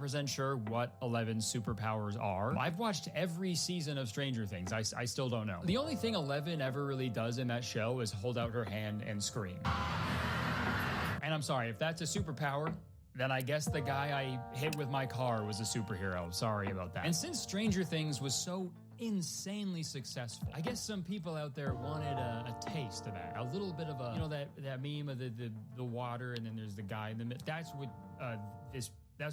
100% sure what 11's superpowers are. I've watched every season of Stranger Things. I still don't know. The only thing 11 ever really does in that show is hold out her hand and scream. And I'm sorry, if that's a superpower, then I guess the guy I hit with my car was a superhero. Sorry about that. And since Stranger Things was so insanely successful, I guess some people out there wanted a taste of that. A little bit of a, you know, that meme of the water and then there's the guy in the middle. That's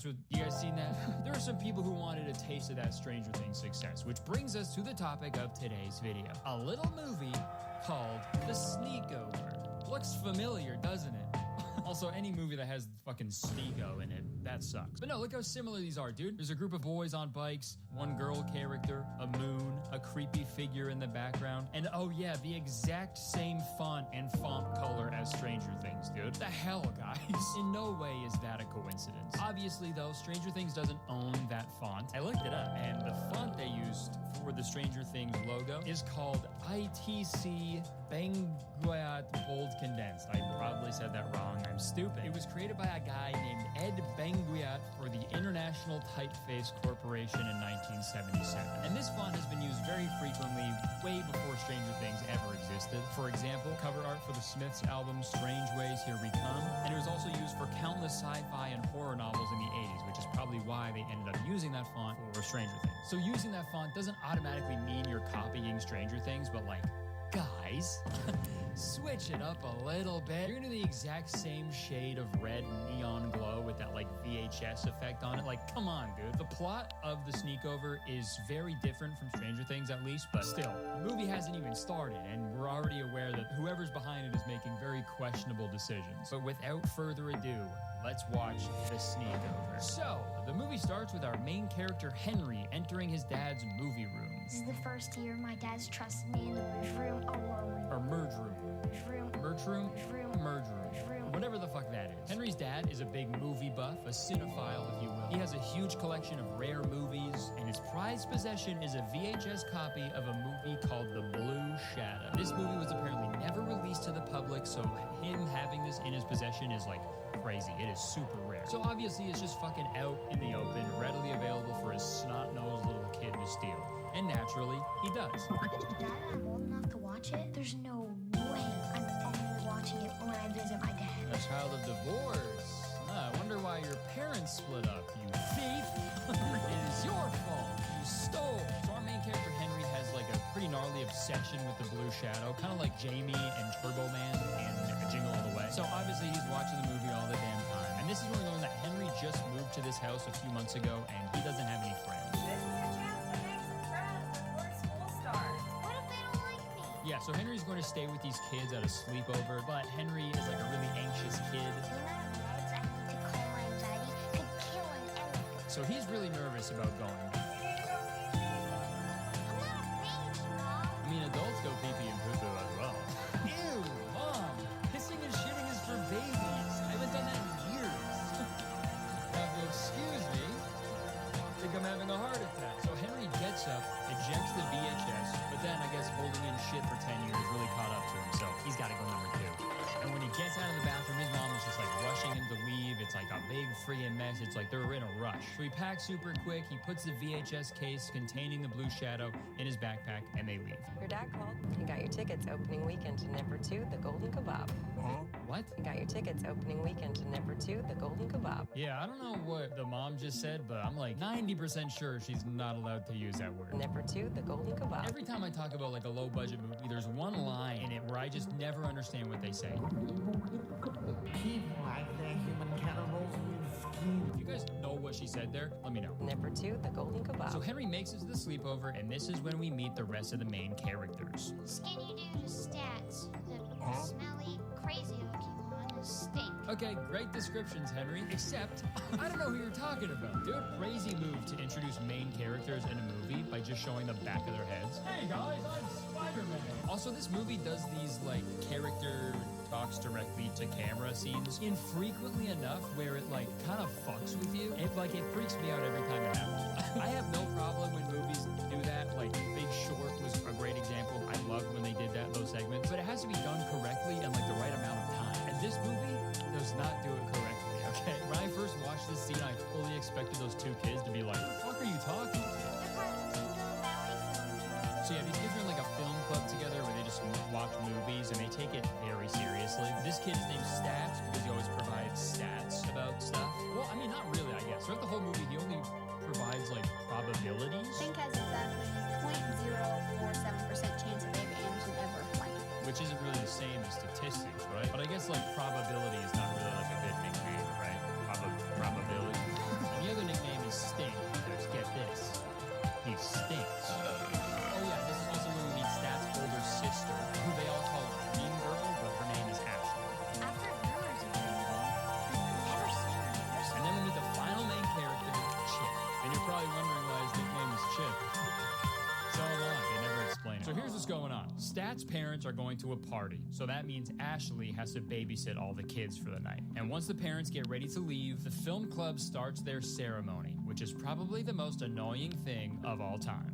what you guys seen that? There are some people who wanted a taste of that Stranger Things success, which brings us to the topic of today's video. A little movie called The Sneakover. Looks familiar, doesn't it? Also, any movie that has fucking Sneako in it, that sucks. But no, look how similar these are, dude. There's a group of boys on bikes, one girl character, a moon, a creepy figure in the background, and oh yeah, the exact same font and font color as Stranger Things, dude. The hell, guys? In no way is that a coincidence. Obviously, though, Stranger Things doesn't own that font. I looked it up, and the font they used for the Stranger Things logo is called ITC Benguiat Bold Condensed. I probably said that wrong. I'm stupid. It was created by a guy named Ed Benguiat for the International Typeface Corporation in 1977. And this font has been used very frequently way before Stranger Things ever existed. For example, cover art for the Smiths album Strange Ways Here We Come. And it was also used for countless sci-fi and horror novels in the 80s, which is probably why they ended up using that font for Stranger Things. So using that font doesn't automatically mean you're copying Stranger Things, but like, guys, switch it up a little bit. You're gonna do the exact same shade of red neon glow with that like VHS effect on it. Like, come on, dude. The plot of The Sneakover is very different from Stranger Things, at least, but still, the movie hasn't even started, and we're already aware that whoever's behind it is making very questionable decisions. But without further ado, let's watch The Sneakover. So, the movie starts with our main character, Henry, entering his dad's movie room. This is the first year my dad's trusted me in the merge room alone. Or merge room. Merge room? Merge room. Whatever the fuck that is. Henry's dad is a big movie buff, a cinephile, if you will. He has a huge collection of rare movies, and his prized possession is a VHS copy of a movie called The Blue Shadow. This movie was apparently never released to the public, so him having this in his possession is like crazy. It is super rare. So obviously it's just fucking out in the open, readily available for his snot-nosed little kid to steal. And naturally, he does. Dad, I'm old enough to watch it. There's no way I'm only watching it when I visit my dad. A child of divorce. I wonder why your parents split up, you thief. It is your fault. You stole. So our main character, Henry, has like a pretty gnarly obsession with the Blue Shadow, kind of like Jamie and Turbo Man and Jingle All the Way. So obviously he's watching the movie all the damn time. And this is when we learn that Henry just moved to this house a few months ago and he doesn't have any friends. Yeah, so Henry's going to stay with these kids at a sleepover, but Henry is like a really anxious kid. The amount of meds I need to calm my anxiety could kill an elephant. So he's really nervous about going. I'm not afraid, Mom. I mean, adults go pee-pee and poo-poo as well. Ew, Mom! Pissing and shitting is for babies. I haven't done that in years. Now, if you'll excuse me, I think I'm having a heart attack. So Henry gets up, ejects the VHS, but then I guess holding in shit for 10 years really caught up to him, so he's got to go number 2. And when he gets out of the bathroom, his mom is just like rushing him to leave. It's like a big friggin' mess. It's like they're in a rush. So he packs super quick. He puts the VHS case containing the Blue Shadow in his backpack, and they leave. Your dad called. You got your tickets opening weekend to Ep.2, the Golden Kebab. Huh? What? You got your tickets opening weekend to Ep.2, the Golden Kebab. Yeah, I don't know what the mom just said, but I'm like 90% sure she's not allowed to use that word. Ep.2, the Golden Kebab. Every time I talk about like a low budget movie, there's one line in it where I just never understand what they say. People like their human cannibals with skin. If you guys know what she said there, let me know. Ep.2, the Golden Kebab. So Henry makes it to the sleepover, and this is when we meet the rest of the main characters. Skinny dude is stats. The smelly, crazy looking one is stink. Okay, great descriptions, Henry, except I don't know who you're talking about. Do a crazy move to introduce main characters in a movie by just showing the back of their heads. Hey guys, I'm Spider-Man. Also, this movie does these like character talks directly to camera scenes infrequently enough where it like kind of fucks with you. It freaks me out every time it happens. I have no problem when movies do that. Like Big Short was a great example. I loved when they did that, those segments. But it has to be done correctly and like the right amount of time. And this movie does not do it correctly, okay? When I first watched this scene, I fully expected the those two kids to be like, what the fuck are you talking to? So yeah, these kids are in like a film club together where they just watch movies and they take it very seriously. This kid is named Stats because he always provides stats about stuff. Well, I mean, not really, I guess. Throughout the whole movie, he only provides like probabilities. Think has exactly 0.047% chance of Baby Anderson ever flying. Which isn't really the same as statistics, right? But I guess like probability is not really like a good nickname, right? Probability. And the other nickname is Stink. Because get this, he stinks. Oh yeah, this is also where we meet Stats' older sister, who they all call Green Girl, but her name is Ashley. I've heard rumors of Green Girl. I've never seen her in person. And then we meet the final main character, Chip. And you're probably wondering why his nickname is Chip. So am I. They never explain it. So here's what's going on. Stats' parents are going to a party, so that means Ashley has to babysit all the kids for the night. And once the parents get ready to leave, the film club starts their ceremony, which is probably the most annoying thing of all time.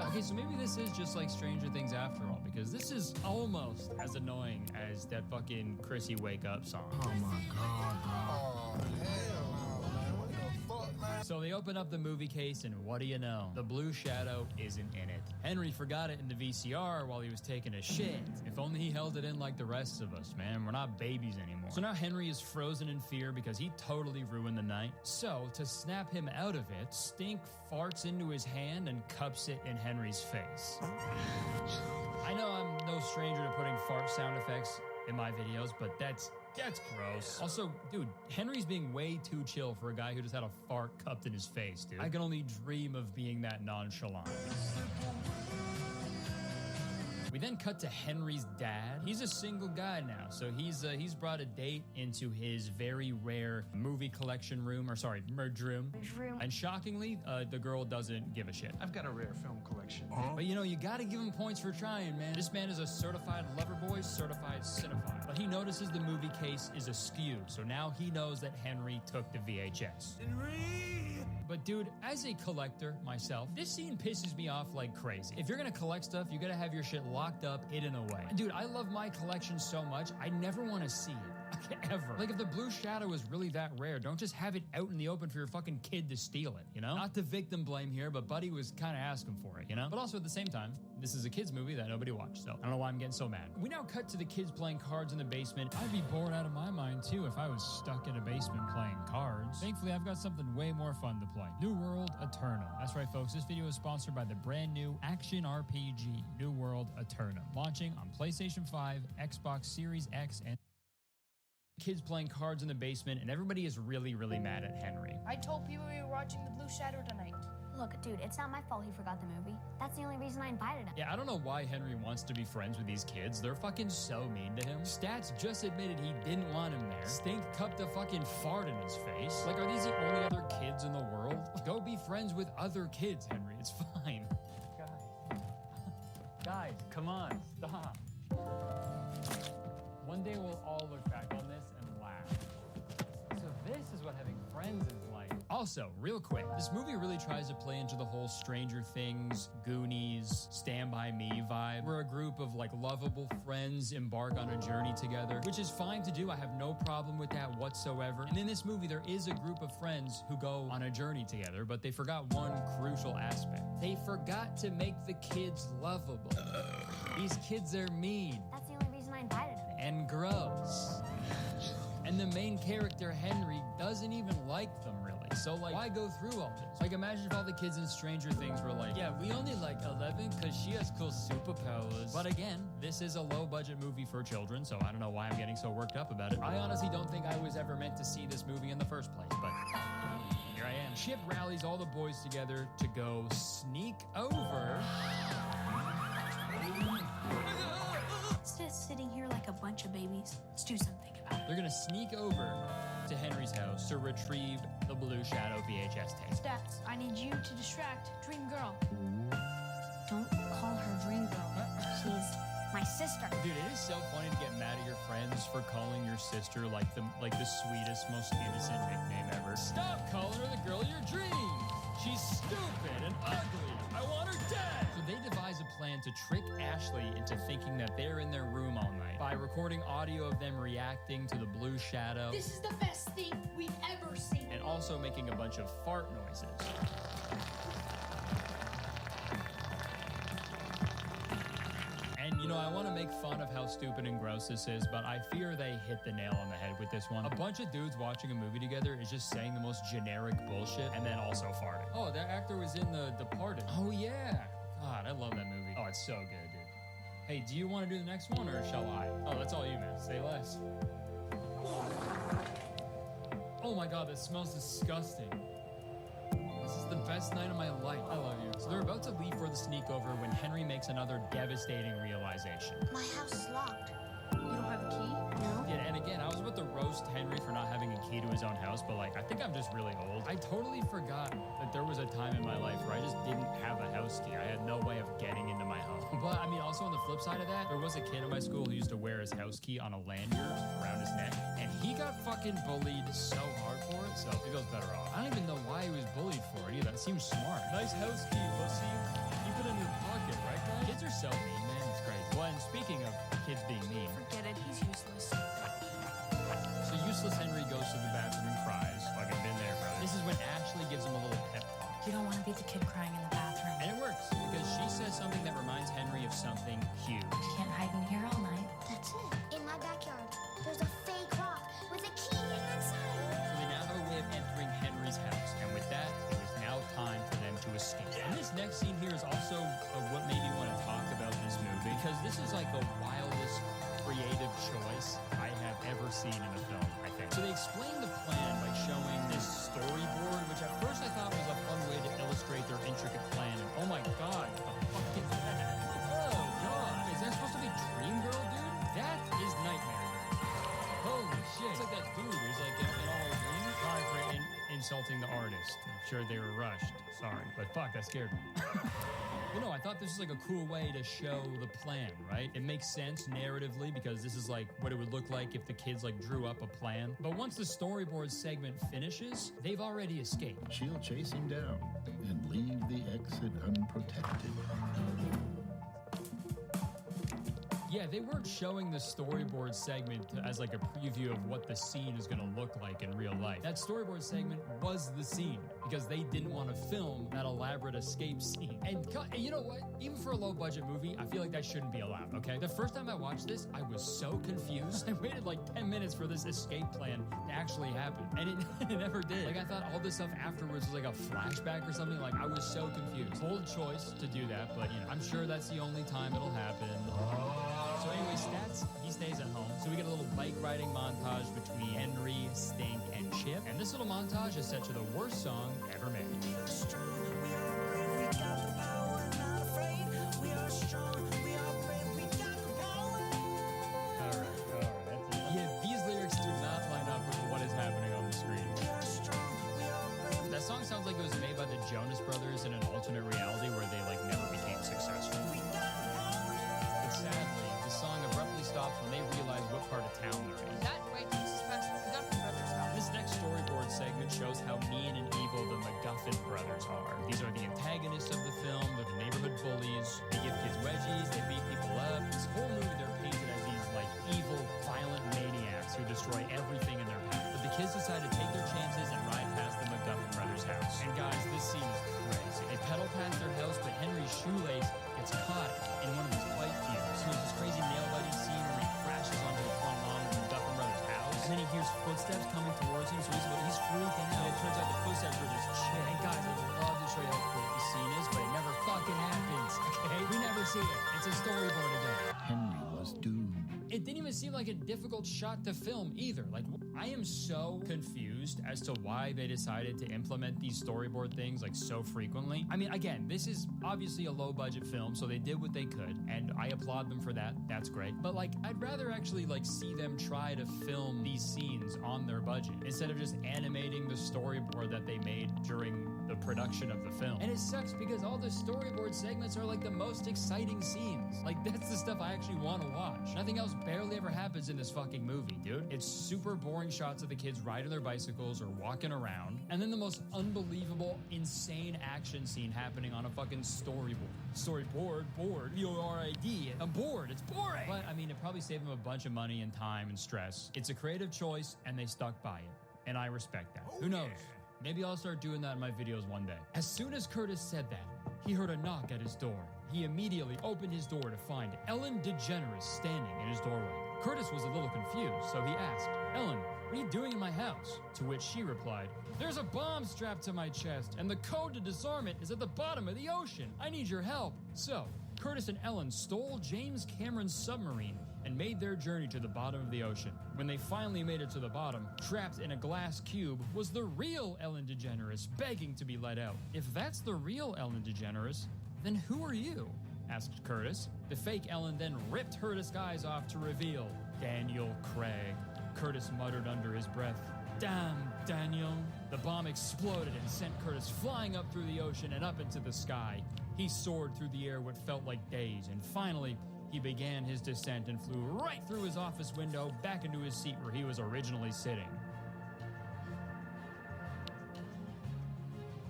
Okay, so maybe this is just like Stranger Things after all, because this is almost as annoying as that fucking Chrissy Wake Up song. Oh my God, bro. Oh, hell no, man. What the fuck, man? So they open up the movie case, and what do you know? The blue shadow isn't in it. Henry forgot it in the VCR while he was taking a shit. If only he held it in like the rest of us, man. We're not babies anymore. So now Henry is frozen in fear because he totally ruined the night. So to snap him out of it, Stink farts into his hand and cups it in Henry's face. I know I'm no stranger to putting fart sound effects in my videos, but that's gross. Also, dude, Henry's being way too chill for a guy who just had a fart cupped in his face, dude. I can only dream of being that nonchalant. We then cut to Henry's dad. He's a single guy now, so he's brought a date into his very rare movie collection room, merge room. And shockingly, the girl doesn't give a shit. I've got a rare film collection. But you know, you gotta give him points for trying, man. This man is a certified lover boy, certified cinephile. But he notices the movie case is askew, so now he knows that Henry took the VHS. But dude, as a collector myself, this scene pisses me off like crazy. If you're gonna collect stuff, you gotta have your shit locked up, hidden away. Dude, I love my collection so much, I never wanna see it. Ever. Like, if the blue shadow is really that rare, don't just have it out in the open for your fucking kid to steal it, you know? Not to victim blame here, but Buddy was kind of asking for it, you know? But also at the same time, this is a kid's movie that nobody watched, so I don't know why I'm getting so mad. We now cut to the kids playing cards in the basement. I'd be bored out of my mind, too, if I was stuck in a basement playing cards. Thankfully, I've got something way more fun to play. New World Eternum. That's right, folks. This video is sponsored by the brand new action RPG, New World Eternum, launching on PlayStation 5, Xbox Series X, and kids playing cards in the basement, and everybody is really, really mad at Henry. I told people we were watching The Blue Shadow tonight. Look, dude, it's not my fault he forgot the movie. That's the only reason I invited him. Yeah, I don't know why Henry wants to be friends with these kids. They're fucking so mean to him. Stats just admitted he didn't want him there. Stink cupped a fucking fart in his face. Like, are these the only other kids in the world? Go be friends with other kids, Henry. It's fine. Guys, come on, stop. One day we'll all look back on this and laugh. So this is what having friends is like. Also, real quick, this movie really tries to play into the whole Stranger Things, Goonies, Stand By Me vibe, where a group of like lovable friends embark on a journey together, which is fine to do. I have no problem with that whatsoever. And in this movie, there is a group of friends who go on a journey together, but they forgot one crucial aspect. They forgot to make the kids lovable. These kids are mean. That's the only reason I invited him. And gross. And the main character, Henry, doesn't even like them, really. So, like, why go through all this? Like, imagine if all the kids in Stranger Things were like, yeah, we only like 11 because she has cool superpowers. But again, this is a low-budget movie for children, so I don't know why I'm getting so worked up about it. I honestly don't think I was ever meant to see this movie in the first place, but here I am. Chip rallies all the boys together to go sneak over. Instead of sitting here like a bunch of babies, let's do something about it. They're gonna sneak over to Henry's house to retrieve the Blue Shadow VHS tape. Stats, I need you to distract Dream Girl. Don't call her Dream Girl. She's My sister. Dude, it is so funny to get mad at your friends for calling your sister like the sweetest, most innocent nickname ever. Stop calling her the girl of your dreams. She's stupid and ugly. I want her dead. So they devise a plan to trick Ashley into thinking that they're in their room all night by recording audio of them reacting to the blue shadow. This is the best thing we've ever seen. And also making a bunch of fart noises. And, you know, I want to make fun of how stupid and gross this is, but I fear they hit the nail on the head with this one. A bunch of dudes watching a movie together is just saying the most generic bullshit and then also farting. Oh, that actor was in The Departed. Oh, yeah. God, I love that movie. Oh, it's so good, dude. Hey, do you want to do the next one, or shall I? Oh, that's all you, man. Say less. Oh my God, that smells disgusting. This is the best night of my life. I love you. So they're about to leave for the sneakover when Henry makes another devastating realization. My house is locked. You don't have a key? No. Yeah, and again, I was about to roast Henry for not having a key to his own house, but like, I think I'm just really old. I totally forgot that there was a time in my life where I just didn't have a house key. I had no way of getting into my home. But I mean, also on the flip side of that, there was a kid in my school who used to wear his house key on a lanyard around his neck, and he got fucking bullied so hard for it, so he goes better off. I don't even know why he was bullied for it either. That seems smart. Nice house key, pussy. Keep it in your pocket, right, guys? Kids are so mean, man. It's crazy. Well, and speaking of kids being mean, Forget it, he's useless. so useless Henry goes to the bathroom and cries. Fucking been there, brother. This is when Ashley gives him a little pep talk. You don't want to be the kid crying in the bathroom. And it works, because she says something that reminds Henry of something huge. You can't hide in here all night. That's it. In my backyard, there's a fake rock with a key inside. So they now have a way of entering Henry's house, and with that, it was now time for them to escape. And this next scene here is also what made me want to talk about this movie, because this is like the wildest creative choice I have ever seen in a film, I think. So they explain the plan by showing this storyboard, which at first I thought was a fun way to illustrate their intricate plan. And oh my God, what the fuck is that? Oh God, is that supposed to be Dream Girl, dude? That is Nightmare Girl. Holy shit. It's like that dude who's like in all his dreams. Sorry for insulting the artist. I'm sure they were rushed. Sorry, but fuck, that scared me. Well, no, I thought this was like a cool way to show the plan, right? It makes sense narratively because this is like what it would look like if the kids like drew up a plan. But once the storyboard segment finishes, they've already escaped. She'll chase him down and leave the exit unprotected. Yeah, they weren't showing the storyboard segment as like a preview of what the scene is going to look like in real life. That storyboard segment was the scene because they didn't want to film that elaborate escape scene. And you know what? Even for a low-budget movie, I feel like that shouldn't be allowed, okay? The first time I watched this, I was so confused. I waited like 10 minutes for this escape plan to actually happen, and it never did. Like, I thought all this stuff afterwards was like a flashback or something. Like, I was so confused. Bold choice to do that, but, you know, I'm sure that's the only time it'll happen. So anyway, Stats, he stays at home. So we get a little bike riding montage between Henry, Stink, and Chip. And this little montage is set to the worst song ever made. All right, that's enough. Yeah, these lyrics do not line up with what is happening on the screen. That song sounds like it was made by the Jonas Brothers in an alternate reality where they like never became successful. But sadly, the song abruptly stops when they realize what part of town they're in. That right to suspense the McGuffin brothers house. This next storyboard segment shows how mean and evil the McGuffin brothers are. These are the antagonists of the film. They're the neighborhood bullies. They give kids wedgies. They beat people up. This whole movie, they're painted as these like evil, violent maniacs who destroy everything in their path. But the kids decide to take their chances and ride past the McGuffin brothers' house. And guys, this scene is crazy. They pedal past their house, but Henry's shoelace gets caught in one of his pipe fumes. So there's this crazy nail-biting scene where he crashes onto the front lawn of the McGuffin brothers' house. And then he hears footsteps coming towards him, so he's freaking out. And it turns out the footsteps were just Chip. And guys, I'd love to show you how cool the scene is, but it never fucking happens, okay? We never see it. It's a storyboard again. Henry was doomed. It didn't even seem like a difficult shot to film either. Like, I am so confused as to why they decided to implement these storyboard things like so frequently. I mean, again, this is obviously a low budget film, so they did what they could, and I applaud them for that. That's great. But like, I'd rather actually like see them try to film these scenes on their budget instead of just animating the storyboard that they made during the production of the film. And it sucks because all the storyboard segments are like the most exciting scenes. Like, that's the stuff I actually want to watch. Nothing else barely ever happens in this fucking movie, dude. It's super boring shots of the kids riding their bicycles or walking around, and then the most unbelievable, insane action scene happening on a fucking storyboard, board, B-O-R-I-D. I'm bored, it's boring. But, I mean, it probably saved them a bunch of money and time and stress. It's a creative choice, and they stuck by it. And I respect that. Who knows? Maybe I'll start doing that in my videos one day. As soon as Curtis said that, he heard a knock at his door. He immediately opened his door to find Ellen DeGeneres standing in his doorway. Curtis was a little confused, so he asked, "Ellen, what are you doing in my house?" To which she replied, "There's a bomb strapped to my chest, and the code to disarm it is at the bottom of the ocean. I need your help." So, Curtis and Ellen stole James Cameron's submarine and made their journey to the bottom of the ocean. When they finally made it to the bottom, trapped in a glass cube was the real Ellen DeGeneres begging to be let out. "If that's the real Ellen DeGeneres, then who are you?" asked Curtis. The fake Ellen then ripped her disguise off to reveal Daniel Craig. Curtis muttered under his breath, "Damn, Daniel." The bomb exploded and sent Curtis flying up through the ocean and up into the sky. He soared through the air what felt like days, and finally, he began his descent and flew right through his office window back into his seat where he was originally sitting.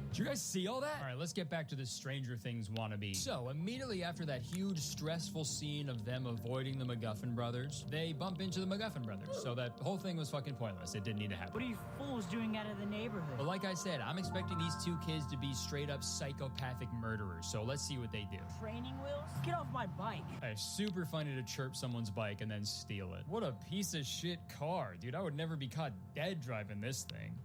Did you guys see all that? All right, let's get back to the Stranger Things wannabe. So, immediately after that huge, stressful scene of them avoiding the McGuffin brothers, they bump into the McGuffin brothers. So that whole thing was fucking pointless. It didn't need to happen. What are you fools doing out of the neighborhood? But like I said, I'm expecting these two kids to be straight up psychopathic murderers. So let's see what they do. Training wheels? Get off my bike. It's super funny to chirp someone's bike and then steal it. What a piece of shit car, dude. I would never be caught dead driving this thing.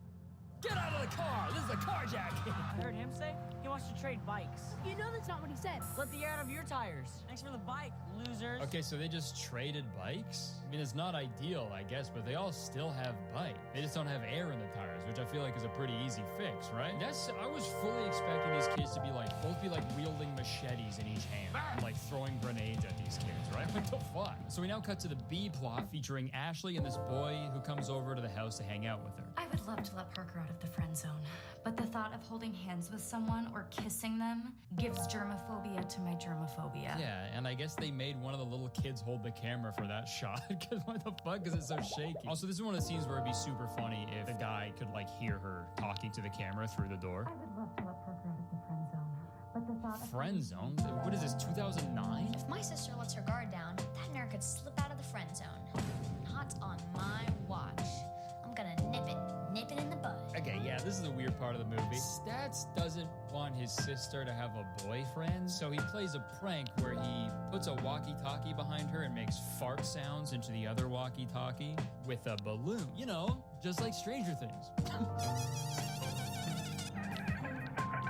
Get out of the car! This is a carjacking! You heard him say? He wants to trade bikes. You know that's not what he said. Let the air out of your tires. Thanks for the bike, losers. Okay, so they just traded bikes? I mean, it's not ideal, I guess, but they all still have bike. They just don't have air in the tires, which I feel like is a pretty easy fix, right? I was fully expecting these kids to be both wielding machetes in each hand and throwing grenades at these kids, right? What the fuck? So we now cut to the B plot featuring Ashley and this boy who comes over to the house to hang out with her. I would love to let Parker out of the friend zone, but the thought of holding hands with someone or kissing them gives germophobia to my germophobia. Yeah, and I guess they made one of the little kids hold the camera for that shot, because what the fuck is it so shaky? Also, this is one of the scenes where it'd be super funny if the guy could hear her talking to the camera through the door. I would love to let Parker out of the friend zone, but the thought of Friend zone? What is this, 2009? If my sister lets her guard down, that nerd could slip out of the friend zone. Not on my watch. I'm gonna nip it in the bud. Okay, yeah, this is the weird part of the movie. Stats doesn't want his sister to have a boyfriend, so he plays a prank where he puts a walkie-talkie behind her and makes fart sounds into the other walkie-talkie with a balloon. You know, just like Stranger Things.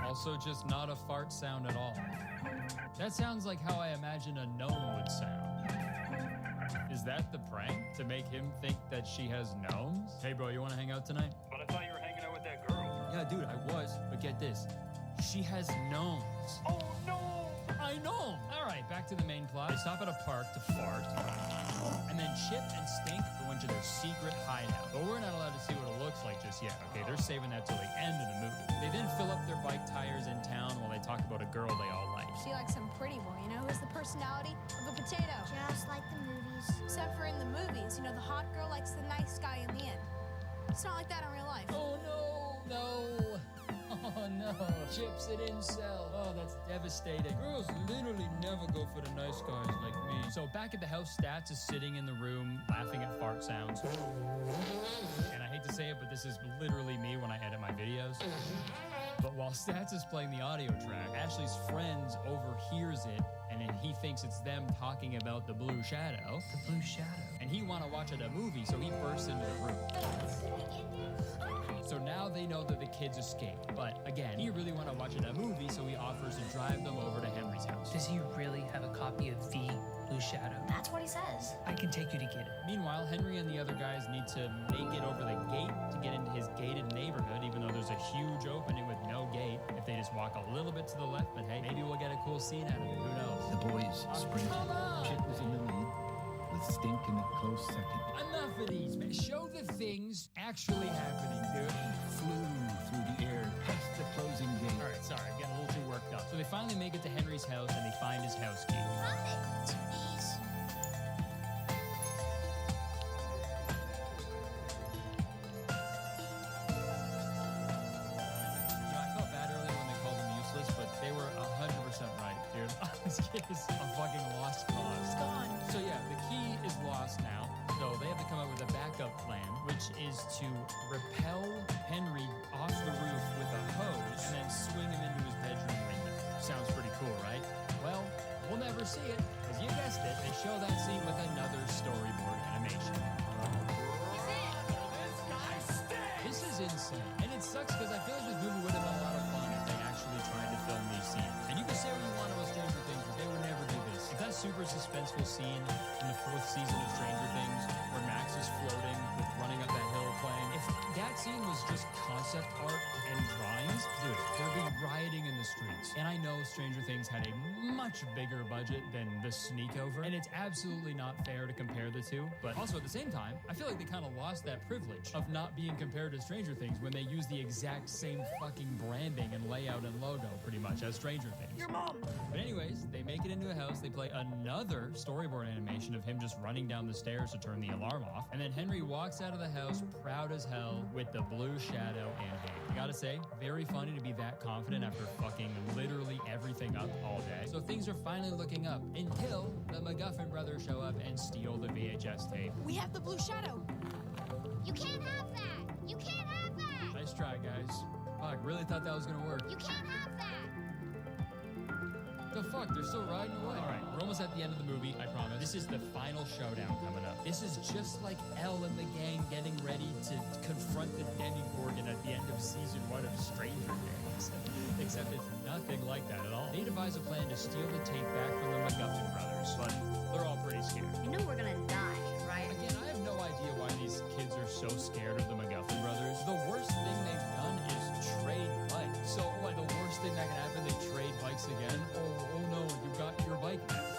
Also, just not a fart sound at all. That sounds like how I imagine a gnome would sound. Is that the prank? To make him think that she has gnomes? Hey bro, you wanna hang out tonight? But I thought you were hanging out with that girl. Yeah, dude, I was, but get this. She has gnomes. Oh no! I know! Alright, back to the main plot. They stop at a park to fart, and then Chip and Stink go into their secret hideout. But we're not allowed to see what it looks like just yet, okay? They're saving that till the end of the movie. They then fill up their bike tires in town while they talk about a girl they all like. She likes some pretty boy, you know, who has the personality of a potato. Just like the movies. Except for in the movies, you know, the hot girl likes the nice guy in the end. It's not like that in real life. Oh no! Oh no, Chip's an incel. Oh, that's devastating. Girls literally never go for the nice guys like me. So back at the house, Stats is sitting in the room laughing at fart sounds. And I hate to say it, but this is literally me when I edit my videos. But while Stats is playing the audio track, Ashley's friends overhears it, and then he thinks it's them talking about the blue shadow. The blue shadow. And he want to watch it a movie, so he bursts into the room. So now they know that the kids escaped. But again, he really want to watch it a movie, so he offers to drive them over to Henry's house. Does he really have a copy of The Blue Shadow? That's what he says. I can take you to get it. Meanwhile, Henry and the other guys need to make it over the gate to get into his gated neighborhood, even though there's a huge opening with no gate. If they just walk a little bit to the left, but hey, maybe we'll get a cool scene out of it. Who knows? The boys sprinted. Come on! Chip was in the lead, with Stink in a close second. Enough of these, man. Show the things actually happening, dude. Flew through the air past the closing gate. finally make it to Henry's house and they find his house key. Found it. These. I felt bad earlier when they called him useless, but they were 100% right, dude. This kid is a fucking lost cause. It's gone. So yeah, the key is lost now. So they have to come up with a backup plan, which is to repel Henry off the roof with a hose and then swing him into his bedroom window. Sounds pretty cool, right? Well, we'll never see it, because you guessed it, they show that scene with another storyboard animation. This is insane. And it sucks because I feel like this movie would have been a lot of fun if they actually tried to film these scenes. And you can say what you want about Stranger Things, but they would never do this. If that super suspenseful scene in the 4th season of Stranger Things where Max is floating with running up that hill playing, if that scene was just concept art and drawings, dude, there'd be rioting in the streets. And I know Stranger Things had a much bigger budget than The Sneakover, and it's absolutely not fair to compare the two. But also at the same time, I feel like they kind of lost that privilege of not being compared to Stranger Things when they use the exact same fucking branding and layout and logo pretty much as Stranger Things. Your mom! But anyways, they make it into a house, they play another storyboard animation of him just running down the stairs to turn the alarm off, and then Henry walks out of the house proud as hell with the blue shadow in hand. I gotta say, very funny to be that confident after fucking literally everything up all day. So things are finally looking up until the MacGuffin brothers show up and steal the VHS tape. We have the blue shadow. You can't have that. You can't have that. Nice try, guys. Fuck, really thought that was gonna work. You can't have that. The fuck? They're still riding away. All right, we're almost at the end of the movie, I promise. This is the final showdown coming up. This is just like Elle and the gang getting ready to confront the Demogorgon at the end of season 1 of Stranger Things. Except it's nothing like that at all. They devise a plan to steal the tape back from the MacGuffin brothers, but they're all pretty scared. You know we're gonna die, right? Again, I have no idea why these kids are so scared of the MacGuffin brothers. The worst thing they've done is trade bikes. So what, the worst thing that can happen, they trade bikes again? Oh no, you got your bike back.